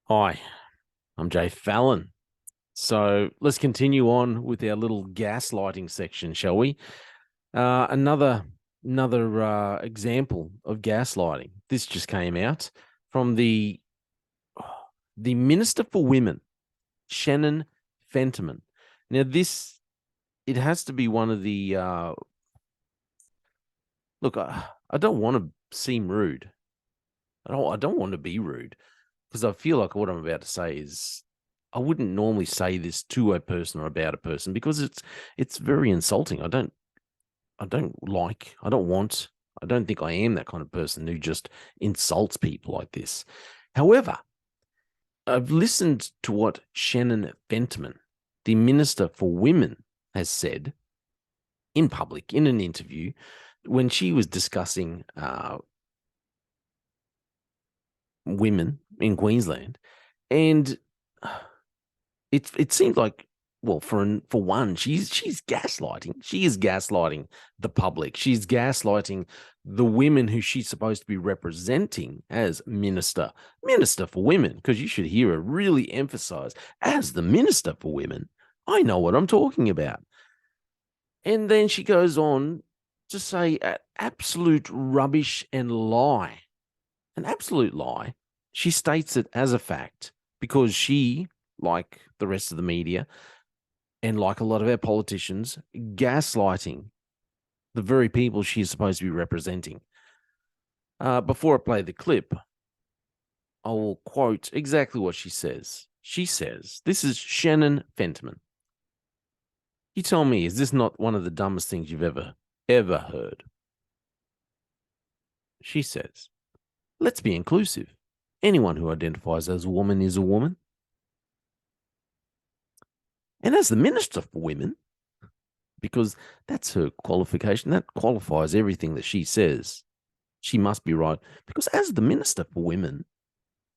Hi, I'm Jay Fallon. So let's continue on with our little gaslighting section, shall we? Another example of gaslighting. This just came out from the Minister for Women, Shannon Fentiman. Now, this it has to be one of the look. I don't want to seem rude. I don't want to be rude because I feel like what I'm about to say is I wouldn't normally say this to a person or about a person because it's very insulting. I don't think I am that kind of person who just insults people like this. However, I've listened to what Shannon Fentiman, the Minister for Women, has said in public in an interview when she was discussing women in Queensland, and it seems like, well, for one, she's gaslighting. She is gaslighting the public. She's gaslighting the women who she's supposed to be representing as minister for women. Because you should hear her really emphasize, as the minister for women, I know what I'm talking about. And then she goes on to say absolute rubbish and lie, an absolute lie. She states it as a fact because she, like the rest of the media, and like a lot of our politicians, gaslighting the very people she is supposed to be representing. Before I play the clip, I will quote exactly what she says. She says, "This is Shannon Fentiman. You tell me, is this not one of the dumbest things you've ever heard?" She says, "Let's be inclusive. Anyone who identifies as a woman is a woman. And as the Minister for Women, because that's her qualification, that qualifies everything that she says. She must be right. Because as the Minister for Women,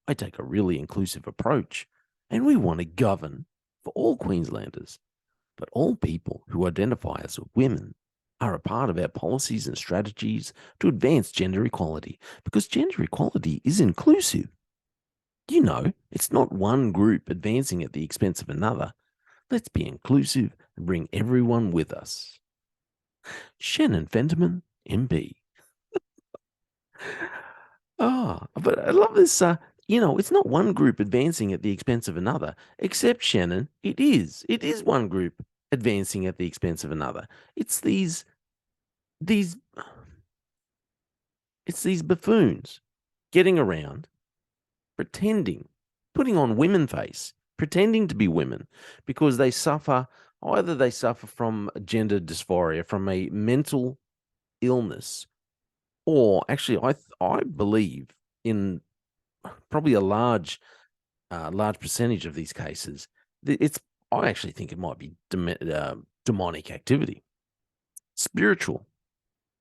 I take a really inclusive approach, and we want to govern for all Queenslanders. But all people who identify as women are a part of our policies and strategies to advance gender equality, because gender equality is inclusive. You know, it's not one group advancing at the expense of another. Let's be inclusive and bring everyone with us." Shannon Fentiman MP. But I love this. It's not one group advancing at the expense of another, except Shannon. It is. It is one group advancing at the expense of another. It's these it's these buffoons getting around, pretending, putting on women face, pretending to be women because they suffer from gender dysphoria, from a mental illness, or actually, I believe in probably a large percentage of these cases, it's I actually think it might be demonic activity, spiritual.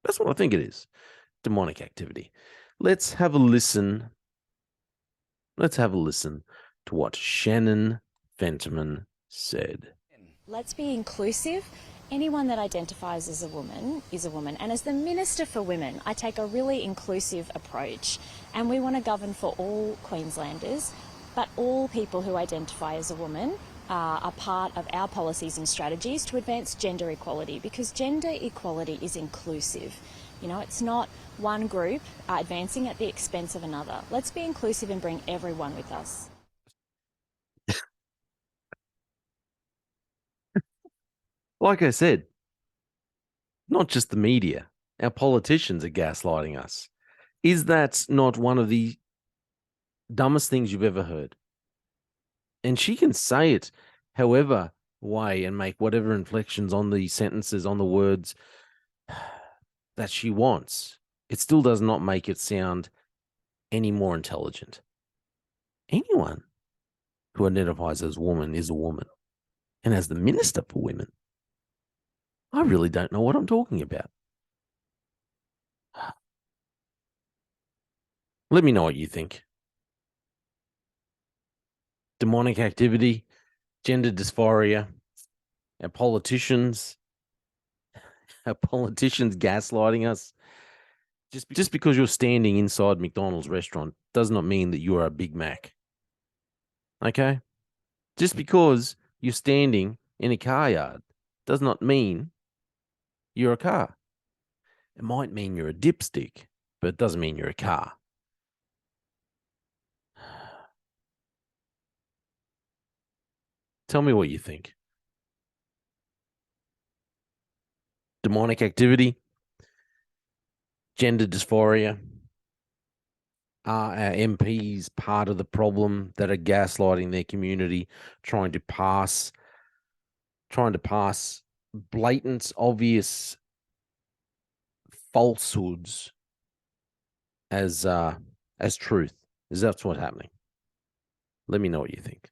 That's what I think it is. Demonic activity. Let's have a listen. Let's have a listen to what Shannon Fentiman said. Let's be inclusive. Anyone that identifies as a woman is a woman. And as the Minister for Women, I take a really inclusive approach. And we want to govern for all Queenslanders, but all people who identify as a woman are part of our policies and strategies to advance gender equality, because gender equality is inclusive. You know, it's not one group advancing at the expense of another. Let's be inclusive and bring everyone with us. Like I said, not just the media, our politicians are gaslighting us. Is that not one of the dumbest things you've ever heard? And she can say it however way and make whatever inflections on the sentences, on the words that she wants. It still does not make it sound any more intelligent. Anyone who identifies as woman is a woman. And as the Minister for Women, I really don't know what I'm talking about. Let me know what you think. Demonic activity, gender dysphoria, our politicians, our politicians gaslighting us. Just because you're standing inside McDonald's restaurant does not mean that you are a Big Mac. Okay. Just because you're standing in a car yard does not mean you're a car. It might mean you're a dipstick, but it doesn't mean you're a car. Tell me what you think. Demonic activity, gender dysphoria. Are our MPs part of the problem that are gaslighting their community, trying to pass, blatant, obvious falsehoods as truth? Is that what's happening? Let me know what you think.